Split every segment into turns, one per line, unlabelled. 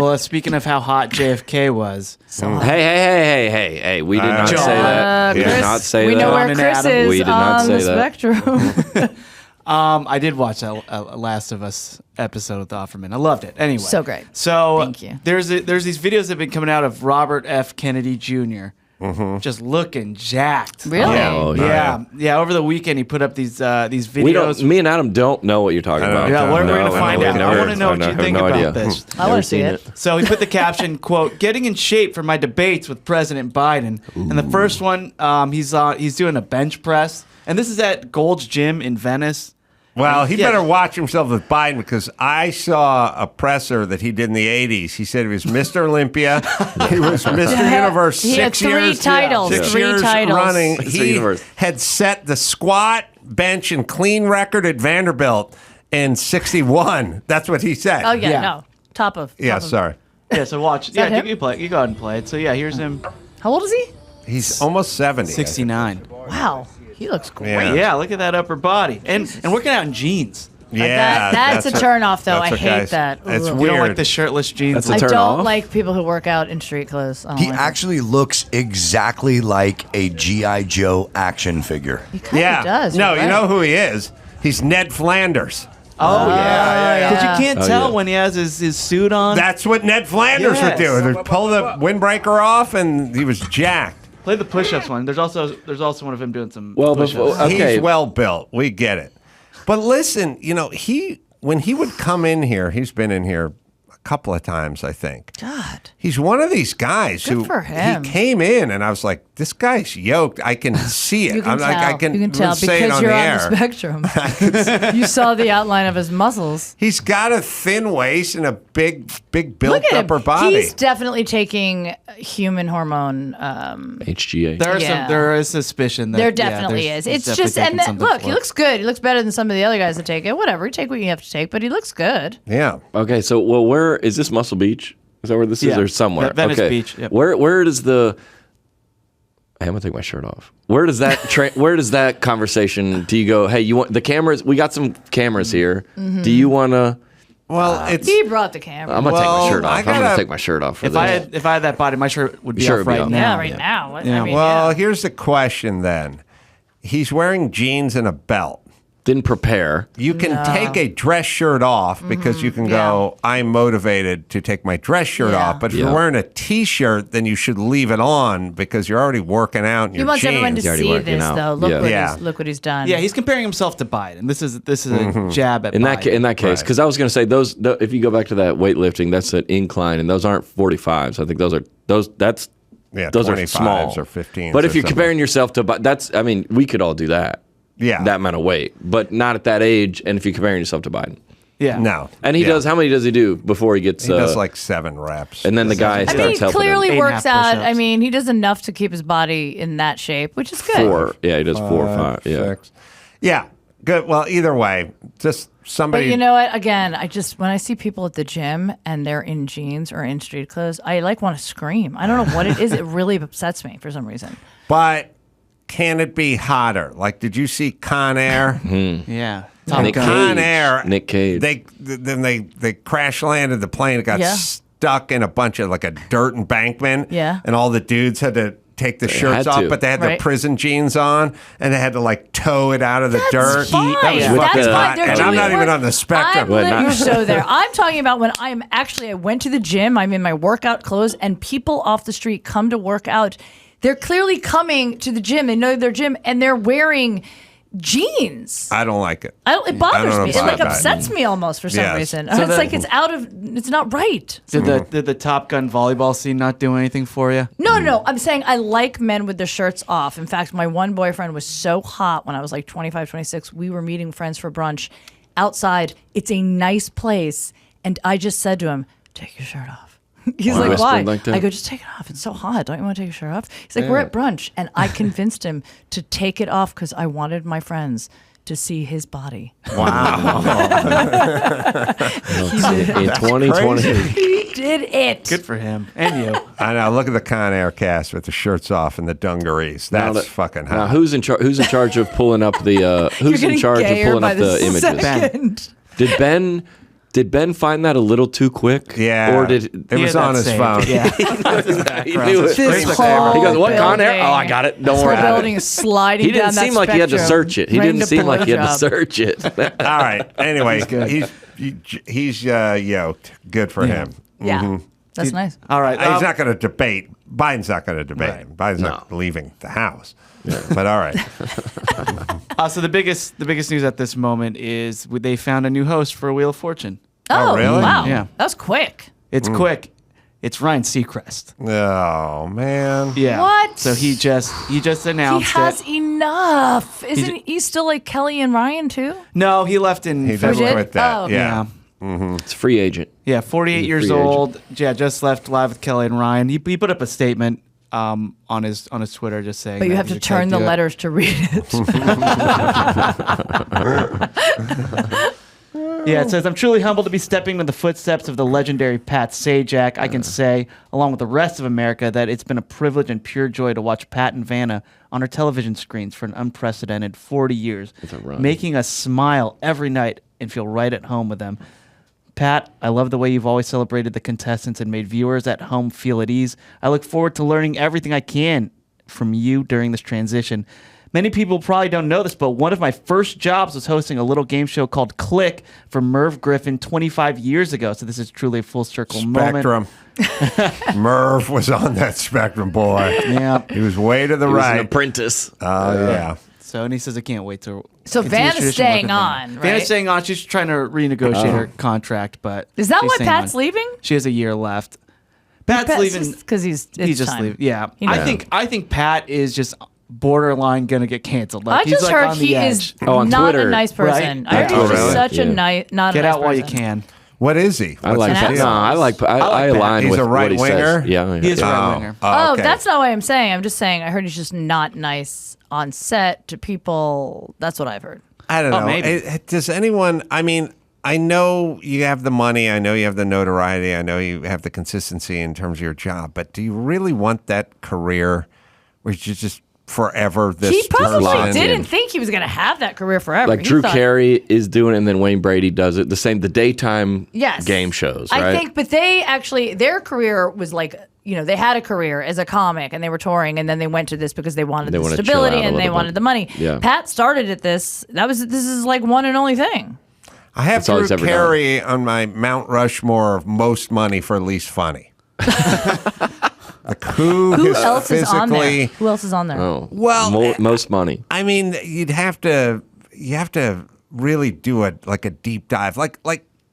Well, speaking of how hot JFK was.
Hey. We did not say that. We did not say that.
We know where Chris is
we did not
on
say
the
that.
spectrum.
I did watch that Last of Us episode with Offerman. I loved it. Anyway.
So great.
So
Thank you.
There's these videos that have been coming out of Robert F. Kennedy Jr. Just looking jacked.
Really?
Yeah. Over the weekend, he put up these videos.
Me and Adam don't know what you're talking about.
Yeah, we're going to
No,
find
we
out. I
never-
want to know what you think
no
about
idea.
this.
I want to see it.
So he put the caption, quote, "Getting in shape for my debates with President Biden." And the first one, he's doing a bench press. And this is at Gold's Gym in Venice.
Well, he better watch himself with Biden because I saw a presser that he did in the 80s. He said he was Mr. Olympia. He was Mr. Universe
He had
6
three
years.
titles.
Six
Three
years
titles.
running.
Mr.
He
Universe.
had set the squat, bench, and clean record at Vanderbilt in 61. That's what he said.
Oh, yeah,
Yeah.
no. Top of.
Sorry.
Yeah, so watch.
that him?
You play. You go ahead and play it. So yeah, here's him.
How old is he?
He's almost 70.
69.
Wow. He looks great.
Yeah.
Yeah, look at that upper body. And working out in jeans.
Yeah.
That's a turnoff, though.
that's
I
what
hate
guys-
that.
It's
Ugh.
You don't
weird.
like the shirtless jeans.
That's a
I
turn
don't
off?
like people who work out in street clothes. I don't
He
like
actually looks exactly like a G.I. Joe action figure.
it. He kind
Yeah.
of does.
No,
you're
you know
right.
who he is? He's Ned Flanders.
Oh, yeah. Because you can't
Oh,
tell
yeah.
when he has his suit on.
That's what Ned Flanders would do.
Yes.
They'd pull the windbreaker off, and he was jacked.
Play the push-ups one. There's also one of him doing some
Well,
push-ups.
before- okay.
He's well built. We get it. But listen, when he would come in here, he's been in here a couple of times, I think.
God.
He's one of these guys
Good
who
for him.
he came in, and I was like, this guy's yoked. I can see it.
You can
I'm
tell.
like, I can
you can tell
say it
because
on
you're
the
on
air.
the spectrum. You saw the outline of his muscles.
He's got a thin waist and a big
Look
built
at him.
upper body.
He's definitely taking human hormone.
HGA.
There is suspicion that
There definitely is. It's just, and then, look, he looks good. He looks better than some of the other guys that take it. Whatever, you take what you have to take, but he looks good.
Yeah.
Okay, so where is this Muscle Beach? Is that where this is,
Yeah.
or somewhere?
Venice
okay.
Beach, yep.
Where does the? Hey, I'm gonna take my shirt off. Where does that? Where does that conversation? Do you go? Hey, you want the cameras? We got some cameras here. Do you want to?
Well, it's
He brought the camera.
I'm gonna take my
Well,
shirt off.
I
I'm gonna
gotta-
take my shirt off for
If
this.
I had that body, my shirt would be
Sure,
off
it'd be
right
off.
now.
yeah, right now. What,
Yeah.
I mean,
well.
yeah.
Here's the question then. He's wearing jeans and a belt.
Didn't prepare.
You can take a dress shirt off because you can go, I'm motivated to take my dress shirt
Yeah.
off. But if
Yeah.
you're wearing a T-shirt, then you should leave it on because you're already working out in
He
your
wants
jeans.
everyone to
He's already
see
working
this,
out.
though. Look,
Yeah.
look what he's done.
Yeah, he's comparing himself to Biden. This is a jab at
In
Biden.
that case, because I was going to say if you go back to that weightlifting, that's an incline, and those aren't 45s. I think those are those are
25s
small
or 15s
But if
or
you're
something.
comparing yourself to, we could all do that.
Yeah.
that amount of weight, but not at that age. And if you're comparing yourself to Biden,
Yeah.
No.
and he
Yeah.
does. How many does he do before he gets?
He does like 7 reps.
and then the guy
I mean,
starts
he
helping
clearly
him.
8.5
works out.
push-ups.
I mean, he does enough to keep his body in that shape, which is good.
4. Yeah, he does 4 or 5. Yeah.
6. Yeah. Good. Well, either way, just somebody.
But you know what? Again, when I see people at the gym and they're in jeans or in street clothes, I want to scream. I don't know what it is. It really upsets me for some reason.
But can it be hotter? Like, did you see Con Air?
Yeah.
Nick
Con
Cage.
Air.
Nick Cage.
They crash landed the plane. It got
Yeah.
stuck in a bunch of like a dirt embankment.
Yeah.
And all the dudes had to take the shirts
had
off,
to.
but they had their
Right.
prison jeans on, and they had to like tow it out of the dirt.
That's fine.
That was
Yeah.
fucking
That's
hot.
fine. They're
And I'm
doing
not even
work.
on the spectrum.
Well, not-
You're so there. I'm talking about when I went to the gym. I'm in my workout clothes, and people off the street come to work out. They're clearly coming to the gym. They know their gym, and they're wearing jeans.
I don't like it.
It bothers
know
me. It
about that.
upsets me almost for some
Yes.
reason.
So
It's like it's not right.
Did the Top Gun volleyball scene not do anything for you?
No. I'm saying I like men with their shirts off. In fact, my one boyfriend was so hot when I was like 25, 26. We were meeting friends for brunch outside. It's a nice place. And I just said to him, take your shirt off. He's like, why?
Whispered like that?
I go, just take it off. It's so hot. Don't you want to take your shirt off? He's like, we're at brunch. And I convinced him to take it off because I wanted my friends to see his body.
Wow.
In 2020.
He did it.
Good for him and you.
I know. Look at the Con Air cast with the shirts off and the dungarees. That's fucking hot.
Now, who's in charge of pulling up the?
You're
Who's in
getting
charge of
gayer
pulling
by
up the images?
second.
Did Ben Did Ben find that a little too quick?
Yeah.
Or did
it was on his phone?
Yeah.
he knew it?
This
He
whole
goes, "What Con Air?
building-
Oh, I got it. Don't
This
worry."
whole building is sliding
He didn't
down that
seem like he had to
spectrum.
search it. He
Right
didn't
into
seem like he had to
blowjob.
search it.
All right. Anyway, he's yoked. Good for him.
Yeah, that's nice.
All right.
He's not going to debate. Biden's not going to debate
Right.
him. Biden's not leaving the house. But all right.
So the biggest news at this moment is they found a new host for Wheel of Fortune.
Oh,
really?
wow.
Yeah.
That was quick.
It's quick. It's Ryan Seacrest.
Oh man.
Yeah.
What?
So he just
He
announced
has
it.
enough. Isn't he still like Kelly and Ryan too?
No, he left in
He did
February.
quit that.
Oh.
Yeah.
It's a free agent.
Yeah, 48
He's a
years
free agent.
old. Yeah, just left live with Kelly and Ryan. He put up a statement on his Twitter just saying.
But you
that
have
he's
to
excited
turn the
do it.
letters to read it.
Yeah, it says, "I'm truly humbled to be stepping in the footsteps of the legendary Pat Sajak. I can say, along with the rest of America, that it's been a privilege and pure joy to watch Pat and Vanna on our television screens for an unprecedented 40 years,
a run.
making us smile every night and feel right at home with them. Pat, I love the way you've always celebrated the contestants and made viewers at home feel at ease. I look forward to learning everything I can from you during this transition. Many people probably don't know this, but one of my first jobs was hosting a little game show called Click for Merv Griffin 25 years ago. So this is truly a full circle moment."
Spectrum. Merv was on that Spectrum, boy.
Yeah.
He was way to the
He was an
right.
apprentice.
Oh yeah.
So, and he says, "I can't wait to."
So
continue
Vanna's
tradition work
staying
with Vanna."
on, right?
Vanna's staying on. She's trying to renegotiate her contract, but
Is that
she's
why
staying
Pat's
on.
leaving?
She has a year left. Pat's leaving
because he's
just
time.
leaving. Yeah,
He knows.
I think Pat is just borderline gonna get canceled. Like,
I just
he's like
heard
on the
he
edge.
is
Oh, on
not
Twitter.
a nice person.
Right?
I heard
Yeah.
he's
Oh,
just
really?
such a
Yeah.
not
Get
a nice
out while you
person.
can.
What is he?
I like
an
that.
asshole.
No, I like. I
Pat.
align
He's
with
a
what he
right-winger?
says. Yeah,
He is a
yeah.
right winger.
Oh,
okay.
that's not what I'm saying. I'm just saying I heard he's just not nice on set to people. That's what I've heard.
I don't
Oh,
know.
maybe.
Does anyone? I mean, I know you have the money. I know you have the notoriety. I know you have the consistency in terms of your job. But do you really want that career where you just forever this
He probably
person?
didn't think he was going to have that career forever.
Like
He
Drew
thought-
Carey is doing it, and then Wayne Brady does it. The daytime
Yes.
game shows, right?
I think, but they actually, their career was like, they had a career as a comic and they were touring, and then they went to this because they wanted
They
the
wanna chill
stability
out a
and they
little
wanted
bit.
the money.
Yeah.
Pat started at this. This is like one and only thing.
I have
That's all he's
Drew
ever
Carey on my Mount Rushmore of most money for least funny. Like who
else is on there?
physically?
Who else is on there?
Oh,
Well,
most money.
I mean, you have to really do a deep dive. Like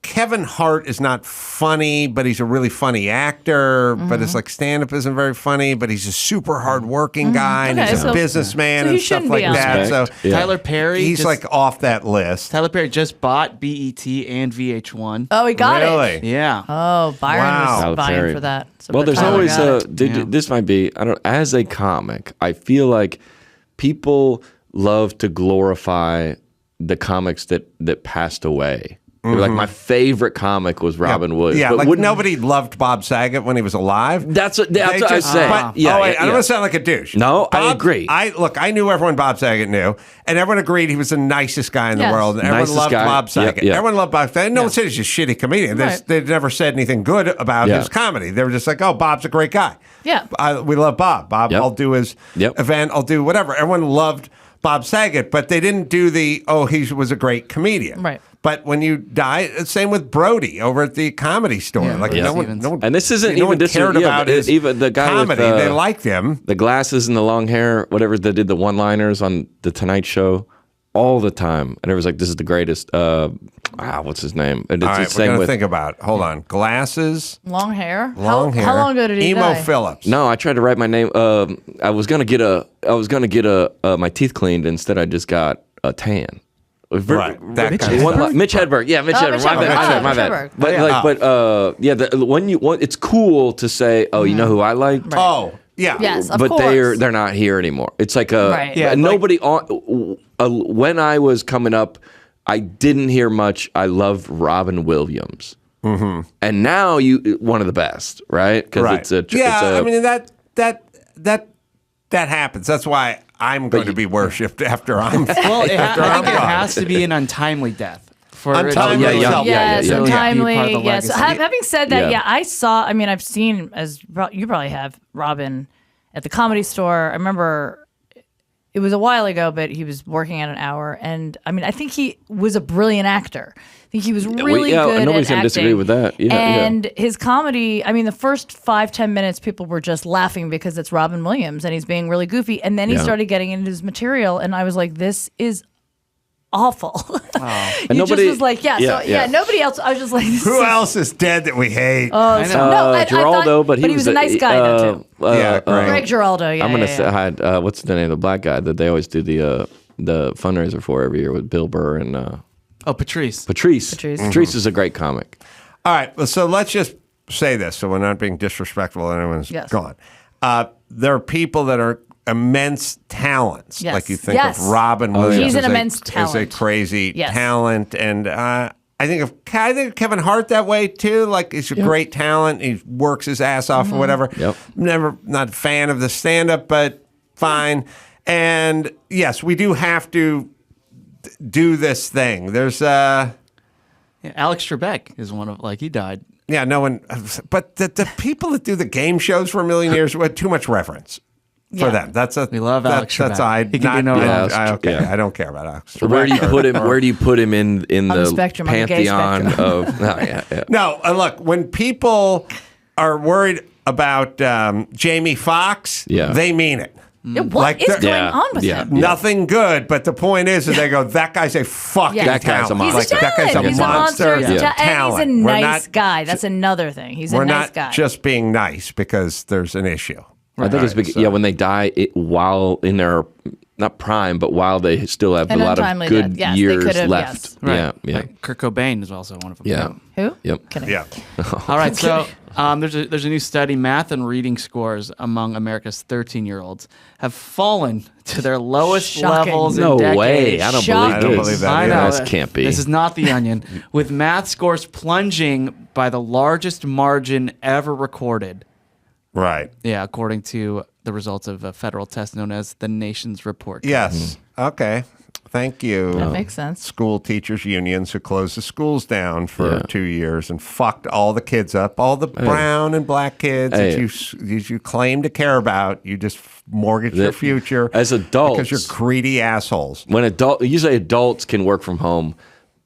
Kevin Hart is not funny, but he's a really funny actor. But it's like stand-up isn't very funny, but he's a super hard-working guy, and
Okay,
he's a
so-
businessman
so he
and stuff
shouldn't
like
be on
that.
there.
So
Respect. Yeah.
Tyler Perry.
he's
just-
like off that list.
Tyler Perry just bought BET and VH1.
Oh, he got
Really?
it.
Yeah.
Oh, Byron
Wow.
was
Tyler
vying
Perry.
for that. So
Well,
but
there's
Tyler
always
got it.
Yeah.
this might be, I don't, as a comic, I feel like people love to glorify the comics that passed away. Like my favorite comic was Robin Williams.
Yeah,
but
like
wouldn't-
nobody loved Bob Saget when he was alive.
That's what I
just-
say.
But,
Yeah,
oh, wait,
yeah,
I don't
yeah.
want to sound like a douche.
No, I agree.
I knew everyone Bob Saget knew, and everyone agreed he was the nicest guy in the
Yes.
world. And everyone
Nicest
loved
guy.
Bob Saget.
Yep, yep.
Everyone loved Bob Saget. No one said he's a shitty comedian.
Right.
They never said anything good about
Yeah.
his comedy. They were just like, oh, Bob's a great guy.
Yeah.
We love Bob. Bob,
Yep.
I'll do his
Yep.
event. I'll do whatever. Everyone loved Bob Saget, but they didn't do he was a great comedian.
Right.
But when you die, same with Brody over at the Comedy Store.
Yeah,
like
Brody
no one,
Stevens.
no one,
And this isn't
no
even
one cared about his
even the guy
comedy.
with
They liked him.
the glasses and the long hair, whatever. That did the one-liners on the Tonight Show all the time, and it was like, "This is the greatest." What's his name? And it's
All
the
right, we're
same
gonna
with.
think about it. Hold on. Glasses,
Long hair.
long hair.
How long ago did he
Emo
die?
Phillips.
No, I tried to write my name. I was gonna get my teeth cleaned. Instead, I just got a tan.
Right, that
Mitch,
kind of stuff.
Mitch Hedberg. Yeah, Mitch Hedberg.
Mitch
My
Hedberg.
bad. My
Mitch
bad.
Hedberg.
But it's cool to say, oh, you know who I like.
Oh, yeah.
Yes, of
But
course.
they're not here anymore. It's like
Right. Yeah,
nobody on. When I was coming up, I didn't hear much. I loved Robin Williams, and now one of the best, right? Because
Right.
it's a
I mean that happens. That's why I'm going to be worshipped after I'm.
Well, I think it
gone.
has to be an untimely death for
Untimely.
yeah,
itself.
Yes,
yeah.
untimely.
Be part of the
Yes.
legacy.
Having said that,
Yeah.
yeah, I saw. I mean, I've seen, as you probably have, Robin at the Comedy Store. I remember it was a while ago, but he was working at an hour, and I mean, I think he was a brilliant actor. I think he was really good
nobody's
at
gonna disagree
acting.
with that. Yeah,
and his comedy, I mean, the first 5-10 minutes, people were just laughing because it's Robin Williams and he's being really goofy, and then he
Yeah.
started getting into his material, and I was like, this is awful.
And
You
nobody-
just was like, nobody else. I was just like, this
Who
is-
else is dead that we hate?
I know.
No, I
Geraldo,
thought-
but he
was a nice guy though too.
Yeah, great.
Greg Giraldo, yeah.
I'm gonna
yeah,
say
yeah.
what's the name of the black guy that they always do the fundraiser for every year with Bill Burr and
Oh, Patrice.
Patrice.
Patrice.
Patrice is a great comic.
All right, well, so let's just say this so we're not being disrespectful. Anyone's
Yes.
gone. There are people that are immense talents.
Yes.
Like you think
Yes.
of Robin
Oh,
Williams
he's an
as
immense
is a
talent.
crazy
Yes.
talent. And I think of Kevin Hart that way too. Like he's a great talent. He works his ass off
Mm-hmm.
or whatever.
Yep.
Not a fan of the stand-up, but fine. And yes, we do have to do this thing. There's
Yeah, Alex Trebek is one of he died.
yeah, no one. But the people that do the game shows for a million years had too much reverence for
Yeah.
them. That's a
We love Alex
That's
Trebek.
I
He can do no wrong.
okay.
Yeah.
I don't care about Alex.
Where do you
Trebek
put him?
or-
Where do you put him in
On the
the
spectrum, on the gay
pantheon
spectrum.
of? No, yeah.
No, look. When people are worried about Jamie Foxx,
Yeah.
they mean it.
Yeah, what
Like
is
the-
going
Yeah,
on with
yeah.
him?
Nothing good, but the point is that they go, that guy's a fucking
Yeah.
That guy's a
talent.
monster.
He's a
Like, that guy's a
talent. He's a
monster.
monster. He's a
Yeah.
talent. And he's a
We're
nice
not-
guy. That's another thing. He's a
We're
nice
not
guy.
just being nice because there's an issue.
I think it's
Right,
yeah, when they die while in their not prime, but while they still have
An
a lot of
untimely
good
death. Yes, they
years
could have,
left.
yes.
Right.
Yeah, yeah,
Like Kurt Cobain is also one of them.
yeah.
Who?
Yep.
Kidding.
Yeah.
All right, so there's a new study. Math and reading scores among America's 13-year-olds have fallen to their lowest
Shocking.
levels
No
in decades.
way. I don't
Shocking.
believe
I don't
this.
believe that
I
either.
know.
This can't be.
This is not The Onion. With math scores plunging by the largest margin ever recorded.
Right.
Yeah, according to the results of a federal test known as the Nation's Report.
Yes. Okay. Thank you.
That makes sense.
School teachers unions who closed the schools down for
Yeah.
2 years and fucked all the kids up, all the brown and black kids
Hey.
that you claim to care about. You just mortgage your future
As adults.
because you're greedy assholes.
When usually adults can work from home,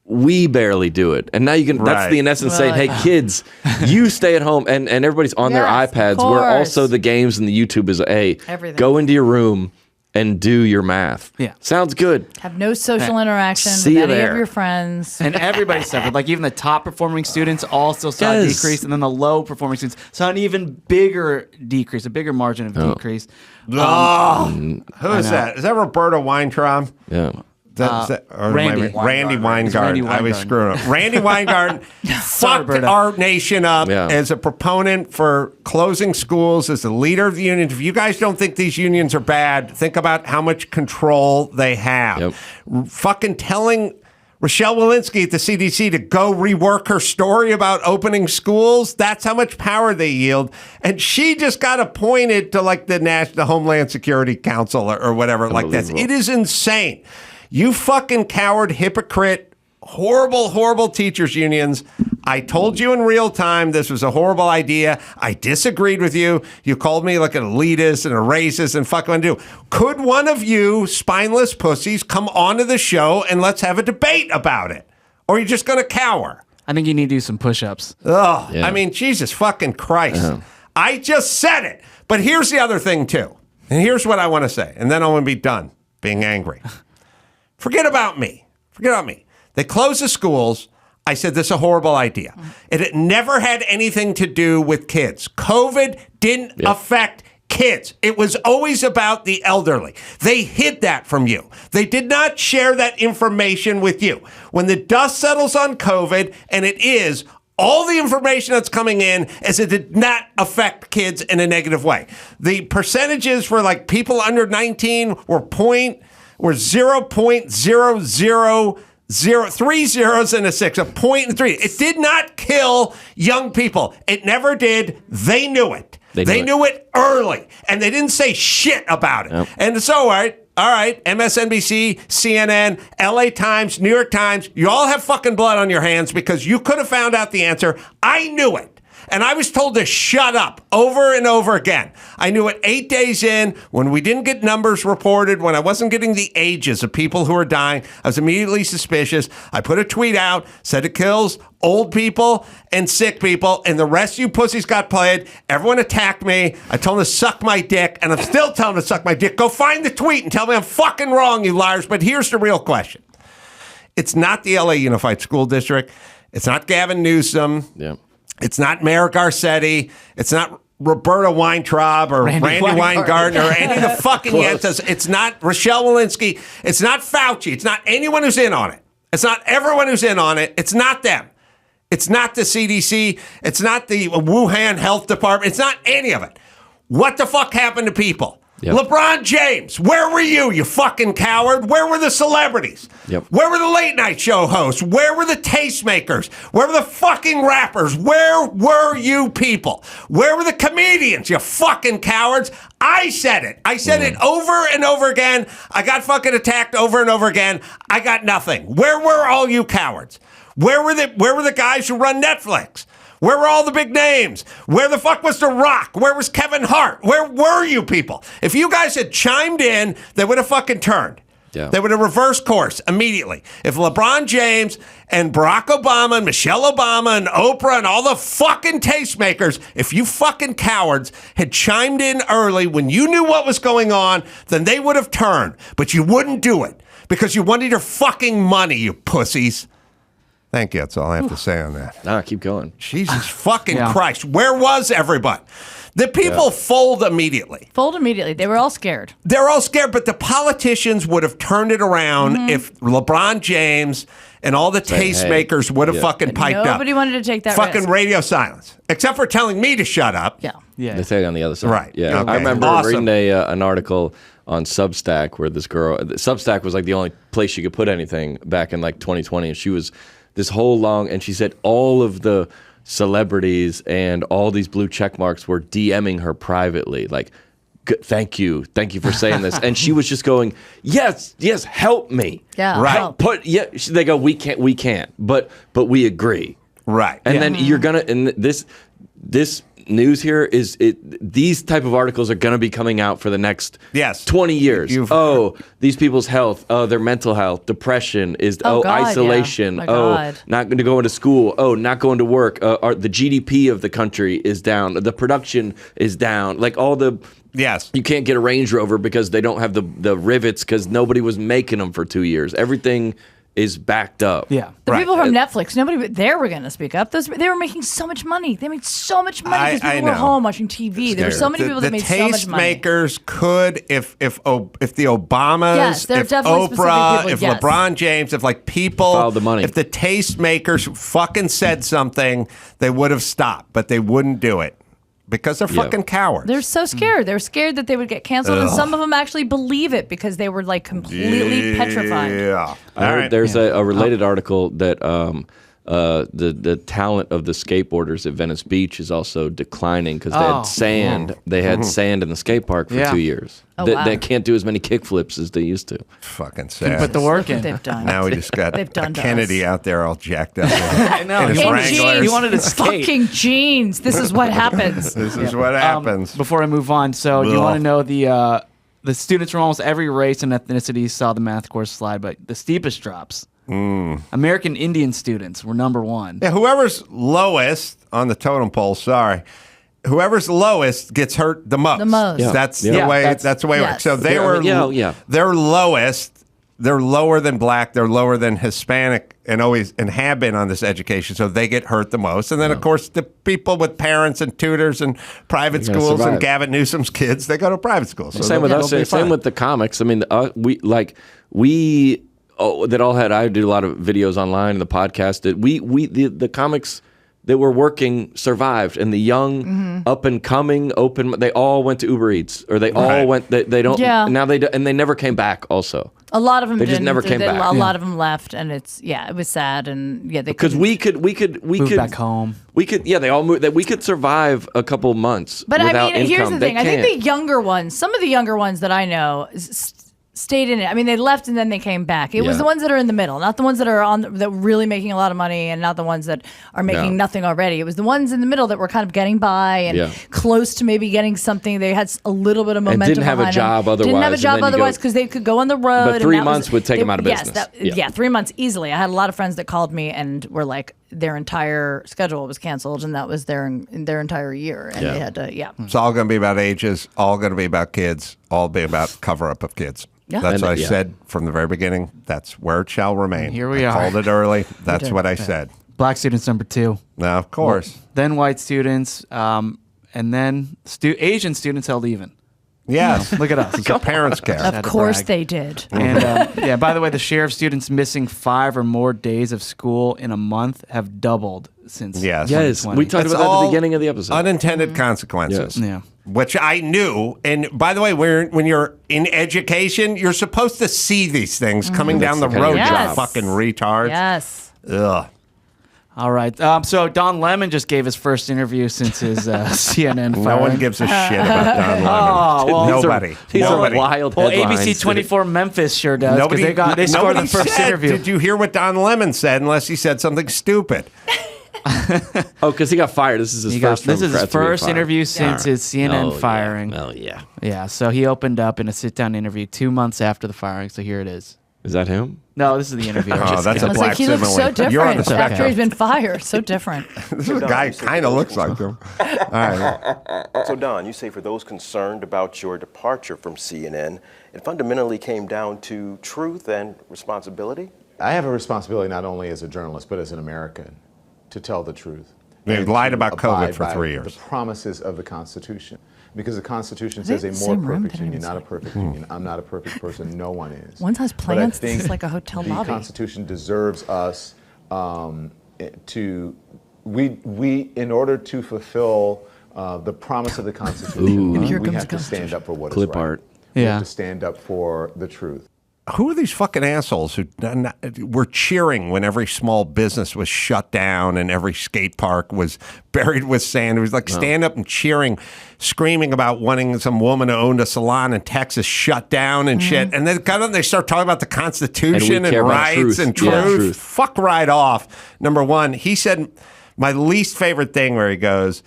we barely do it. And now you can. That's
Right.
the in essence saying,
Right.
hey kids, you stay at home, and everybody's on their
Yes, of
iPads. Where
course.
also the games and the YouTube is, hey,
Everything.
go into your room and do your math.
Yeah.
Sounds good.
Have no social interaction
See
with
you
any
there.
of your friends.
And everybody suffered. Like even the top performing students all still saw a
Yes.
decrease, and then the low performing students saw an even bigger decrease, a bigger margin of decrease.
Who is
know.
that? Is that Roberta Weintraub?
Yeah.
Or
Randy
Randy
Weingarten. It's
Weingarten.
Randy
I was
Weingarten.
screwing up. Randy Weingarten fucked
Roberta.
our nation up
Yeah.
as a proponent for closing schools, as the leader of the unions. If you guys don't think these unions are bad, think about how much control they have.
Yep.
Fucking telling Rochelle Walensky at the CDC to go rework her story about opening schools. That's how much power they yield. And she just got appointed to like the Homeland Security Council or whatever like that.
Unbelievable.
It is insane. You fucking coward, hypocrite, horrible, horrible teachers unions. I told you in real time this was a horrible idea. I disagreed with you. You called me like an elitist and a racist and fuck what I do. Could one of you spineless pussies come onto the show and let's have a debate about it? Or are you just going to cower?
I think you need to do some push-ups.
Oh,
Yeah.
I mean, Jesus fucking Christ. I just said it. But here's the other thing, too. And here's what I want to say. And then I want to be done being angry. Forget about me. Forget about me. They closed the schools. I said, this is a horrible idea. It never had anything to do with kids. COVID didn't affect kids. It was always about the elderly. They hid that from you. They did not share that information with you. When the dust settles on COVID, and it is, all the information that's coming in is it did not affect kids in a negative way. The percentages for like people under 19 were 0.000, 3 zeros and a 6, a point and 3. It did not kill young people. It never did. They knew it. They knew it early, and they didn't say shit about it.
Yep.
And so, all right, All right, MSNBC, CNN, LA Times, New York Times, you all have fucking blood on your hands because you could have found out the answer. I knew it. And I was told to shut up over and over again. I knew it 8 days in when we didn't get numbers reported, when I wasn't getting the ages of people who are dying. I was immediately suspicious. I put a tweet out, said it kills old people and sick people, and the rest of you pussies got played. Everyone attacked me. I told them to suck my dick, and I'm still telling them to suck my dick. Go find the tweet and tell me I'm fucking wrong, you liars. But here's the real question. It's not the LA Unified School District. It's not Gavin Newsom.
Yeah.
It's not Mayor Garcetti. It's not Roberta Weintraub or Randy Weingarten or any of the fucking Yentas. It's not Rochelle Walensky. It's not Fauci. It's not anyone who's in on it. It's not everyone who's in on it. It's not them. It's not the CDC. It's not the Wuhan Health Department. It's not any of it. What the fuck happened to people?
Yep.
LeBron James, where were you fucking coward? Where were the celebrities?
Yep.
Where were the late night show hosts? Where were the tastemakers? Where were the fucking rappers? Where were you people? Where were the comedians, you fucking cowards? I said it. I said it over and over again. I got fucking attacked over and over again. I got nothing. Where were all you cowards? Where were the guys who run Netflix? Where were all the big names? Where the fuck was The Rock? Where was Kevin Hart? Where were you people? If you guys had chimed in, they would have fucking turned.
Yeah.
They would have reversed course immediately. If LeBron James and Barack Obama and Michelle Obama and Oprah and all the fucking tastemakers, if you fucking cowards had chimed in early when you knew what was going on, then they would have turned. But you wouldn't do it because you wanted your fucking money, you pussies. Thank you. That's all I have to say on that.
Nah, keep going.
Jesus fucking Christ. Where was everybody? The people fold immediately.
Fold immediately. They were all scared.
They're all scared, but the politicians would have turned it around if LeBron James and all the tastemakers would have fucking piped up.
Nobody wanted to take that
fucking
risk.
Radio silence. Except for telling me to shut up.
Yeah.
Yeah.
They say on the other side.
Right.
Yeah.
Okay.
I remember
Awesome.
reading an article on Substack where this girl, Substack was like the only place you could put anything back in like 2020. And she was this whole long, and she said all of the celebrities and all these blue check marks were DMing her privately, like, thank you for saying this. And she was just going, yes, help me.
Yeah.
Right.
help.
They go, we can't, but we agree.
Right.
And then you're gonna, and this news here is these type of articles are gonna be coming out for the next 20 years. These people's health, their mental health, depression is
God,
isolation,
yeah. God.
not going to go into school, not going to work, the GDP of the country is down, the production is down, like all the.
Yes.
You can't get a Range Rover because they don't have the rivets because nobody was making them for 2 years. Everything is backed up.
Yeah.
The people from Netflix, nobody there were going to speak up. They were making so much money. They made so much money because people were home watching TV. There were so many people that made so much money.
The tastemakers could, if the Obamas,
Yes, there are
if
definitely specific
Oprah,
people,
if
yes.
LeBron James, if like people,
Follow the money.
if the tastemakers fucking said something, they would have stopped, but they wouldn't do it. Because they're fucking cowards.
They're so scared. They're scared that they would get canceled, and some of them actually believe it because they were like completely petrified.
Yeah.
I heard there's a related article that the talent of the skateboarders at Venice Beach is also declining because they had sand. They had sand in the skate park for 2 years.
Oh,
They can't do as many kickflips as they used to.
Fucking sad.
Put the work
What
in.
they've done.
Now we just got
They've done to
Kennedy
us.
out there all jacked up.
I know.
In his
He
In
wanted,
Wranglers.
he wanted to skate.
Fucking jeans. This is what happens.
This is what happens.
Before I move on, so you want to know the students from almost every race and ethnicity saw the math course slide, but the steepest drops. American Indian students were number one.
Yeah, whoever's lowest on the totem pole, whoever's lowest gets hurt the most.
The most. Yeah.
That's
Yeah.
the way.
That's-
That's the way. It works.
Yes.
So they
Yeah,
were. They're lowest. They're lower than black. They're lower than Hispanic, and have been on this education. So they get hurt the most. And then of course the people with parents and tutors and private
gotta
schools
survive.
and Gavin Newsom's kids, they go to private schools. So
Same with
they'll
us.
be
Same
fine.
with the comics. I mean, we that all had. I did a lot of videos online and the podcast. That the comics that were working survived, and the young up and coming open. They all went to Uber Eats, or they all went. They don't.
Yeah.
Now they do, and they never came back. Also,
A lot of them
They just
didn't.
never came back.
A lot of them left, and it was sad, and they
because
couldn't-
we could
Move back home.
We could they all moved. That we could survive a couple months.
But
without
I mean, here's
income.
the thing.
They
I think
can't.
the younger ones, some of the younger ones that I know, stayed in it. I mean, they left and then they came back. It was
Yeah.
the ones that are in the middle, not the ones that are that were really making a lot of money, and not the ones that are making nothing already. It was the ones in the middle that were kind of getting by and close to maybe getting something. They had a little bit of momentum.
And didn't have a job otherwise.
Didn't have a
and
job
then you go-
otherwise because they could go on the road.
But
and
3
that
months would take them out of business.
Yes, 3 months easily. I had a lot of friends that called me and were like, their entire schedule was canceled, and that was their entire year, and they had to.
It's all going to be about ages. All going to be about kids. All be about cover up of kids.
Yeah.
That's what I
Yeah.
said from the very beginning. That's where it shall remain.
Here we
I
are.
called it early. That's what I said.
Black students number 2.
Now, of course.
Then white students, and then Asian students held even.
Yes.
Look at us.
The parents care.
Of
Had to
course
brag.
they did.
And by the way, the share of students missing 5 or more days of school in a month have doubled since
Yes.
Yes,
2020.
we talked
It's
about that at
all
the beginning of the episode.
Unintended consequences.
Yeah.
Which I knew. And by the way, when you're in education, you're supposed to see these things coming down the
That's the
road,
kind
of
you
job.
fucking retards.
Yes.
Ugh.
All right. So Don Lemon just gave his first interview since his CNN firing.
No one gives a shit about Don Lemon.
Oh, well,
Nobody.
These are
Nobody.
wild
Well,
headlines.
ABC 24 Memphis sure does. 'Cause
Nobody,
they scored the
nobody
first
said,
interview.
Did you hear what Don Lemon said unless he said something stupid?
Oh, because he got fired. This is his first.
This is his
Democrat to be
first
fired.
interview since his CNN
Oh,
firing.
Yeah. Oh yeah.
Yeah, so he opened up in a sit-down interview 2 months after the firing. So here it is.
Is that him?
No, this is the interview.
Oh, that's
I
a
was
black
like, he looks so
simile.
different
You're on the
after
spectrum.
he's been fired. So different.
This guy kind of looks like him. All right.
So, Don, you say for those concerned about your departure from CNN, it fundamentally came down to truth and responsibility?
I have a responsibility not only as a journalist, but as an American to tell the truth.
They
and
lied
to
about COVID
abide
for
by
3 years.
The promises of the Constitution. Because the Constitution
they
says
in
a
the
more
same room?
perfect
Didn't
union,
even
not a
see.
perfect union. I'm not a perfect person. No one is.
One has
But I
plants. This
think
is like a hotel
the
lobby.
Constitution deserves us to, we in order to fulfill the promise of the Constitution,
Here
we
comes
have
the
to stand up for what is
Clip
right.
art.
We
Yeah.
have to stand up for the truth.
Who are these fucking assholes who were cheering when every small business was shut down and every skate park was buried with sand? It was like stand up and cheering, screaming about wanting some woman who owned a salon in Texas shut down and shit. And then kind of they start talking about the Constitution and
care about
rights
truth.
and
Yeah.
truth.
Truth.
Fuck right off. Number one, he said my least favorite thing where he goes,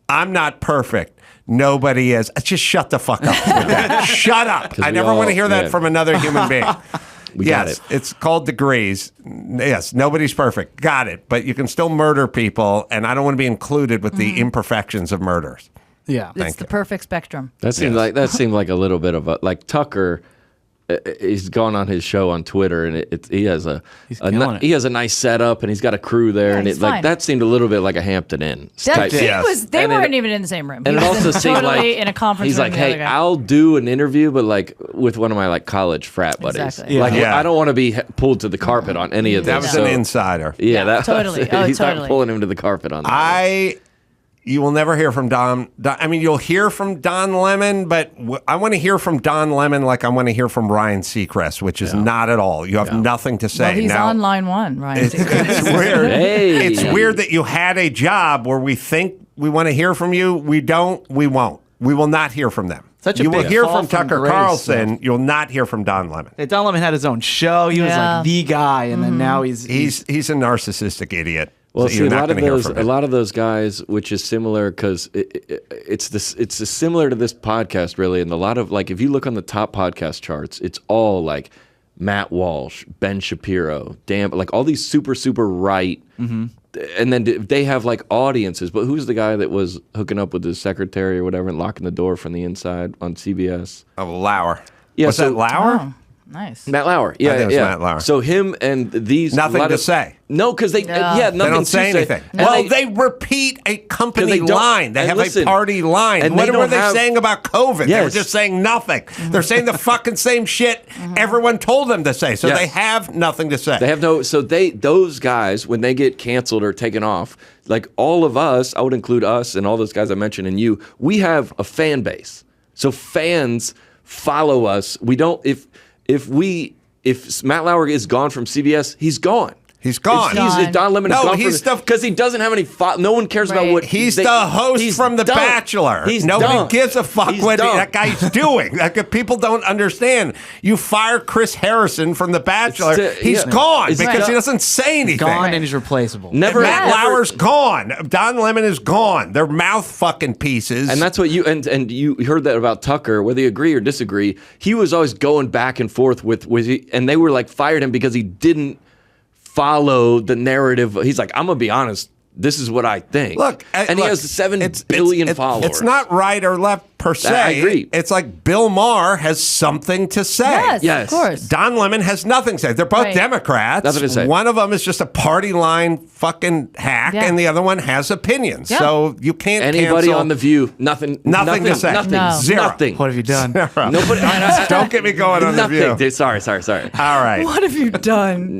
"I'm not perfect. Nobody is." Just shut the fuck up with that. Shut up. I
we
never
all-
want to hear that
yeah.
from another human being.
We got
Yes,
it.
it's called degrees. Yes, nobody's perfect. Got it. But you can still murder people, and I don't want to be included with the imperfections of murders.
Yeah.
It's the perfect spectrum.
That seemed like a little bit of a like Tucker. He's gone on his show on Twitter, and he has
killing it.
he has a nice setup, and he's got a crew there, and
he's
it like
fine.
that seemed a little bit like a Hampton Inn type.
They
Yes.
they
And
weren't
it-
even in the same room.
And
He
it
was
also seemed
totally
like
in a conference
he's
room
like,
with the
"Hey,
other guy.
I'll do an interview, but like with one of my like college frat buddies.
Exactly.
Yeah.
Like
Yeah.
I don't want to be pulled to the carpet on any of this."
That was
so-
an insider.
Yeah, that
totally. Oh,
he's
totally.
not pulling him to the carpet on that.
You will never hear from Don. I mean, you'll hear from Don Lemon, but I want to hear from Don Lemon like I want to hear from Ryan Seacrest, which is not at all. You have nothing to say.
Well, he's
now,
on line one, Ryan.
It's weird.
Hey.
It's weird that you had a job where we think we want to hear from you. We don't. We won't. We will not hear from them.
Such a
you will
big
hear
fall
from
from
Tucker
grace,
Carlson.
yeah.
You'll not hear from Don Lemon.
Hey, Don Lemon had his own show. He was
Yeah.
like the guy, and then now he's
He's a narcissistic idiot.
Well,
So
see,
you're
a
not
lot of
gonna hear
those,
from
a
him.
lot of those guys, which is similar because it's similar to this podcast, really. And a lot of like, if you look on the top podcast charts, it's all like Matt Walsh, Ben Shapiro, like all these super right.
Mm-hmm.
And then they have like audiences. But who's the guy that was hooking up with his secretary or whatever and locking the door from the inside on CBS?
Oh, Lauer.
Yeah,
Was
so-
that Lauer?
Oh, nice.
Matt Lauer. Yeah,
think it was
yeah.
Matt Lauer.
So him and these
Nothing
lot
to
of-
say.
No, because they
Yeah.
nothing
They don't
to
say anything.
And
Well, they repeat a company
'Cause they don't-
line. They
and
have
listen,
a party line.
and
What
they
were
don't
they
have-
saying about COVID? They were
Yes.
just saying nothing. They're saying the fucking same shit everyone told them to say. So
Yes.
they have nothing to say.
They have no. So those guys when they get canceled or taken off, like all of us, I would include us and all those guys I mentioned and you. We have a fan base. So fans follow us. We don't. If Matt Lauer is gone from CBS, he's gone.
He's gone.
Don Lemon
No,
is gone
he's
because he doesn't have any. No one cares about
Right.
what
He's the host from The Bachelor. Nobody gives a fuck what that guy's doing. Like, people don't understand. You fire Chris Harrison from The Bachelor, he's gone because he doesn't say anything.
Gone and he's replaceable.
Never.
Matt Lauer's gone. Don Lemon is gone. They're mouth fucking pieces.
And that's what you and you heard that about Tucker, whether you agree or disagree. He was always going back and forth with and they were like fired him because he didn't follow the narrative. He's like, I'm gonna be honest. This is what I think.
Look,
he has 7 billion followers.
It's not right or left per se.
I agree.
It's like Bill Maher has something to say.
Yes, of course.
Don Lemon has nothing to say. They're both
Right.
Democrats.
Nothing to say.
One of them is just a party line fucking hack,
Yeah.
and the other one has opinions.
Yeah.
So you can't
Anybody
cancel.
on The View, nothing
Nothing to say.
Nothing.
No.
Zero.
Nothing.
What have you done?
Nobody.
Don't get me going on The
Nothing.
View.
Sorry.
All right.
What have you done?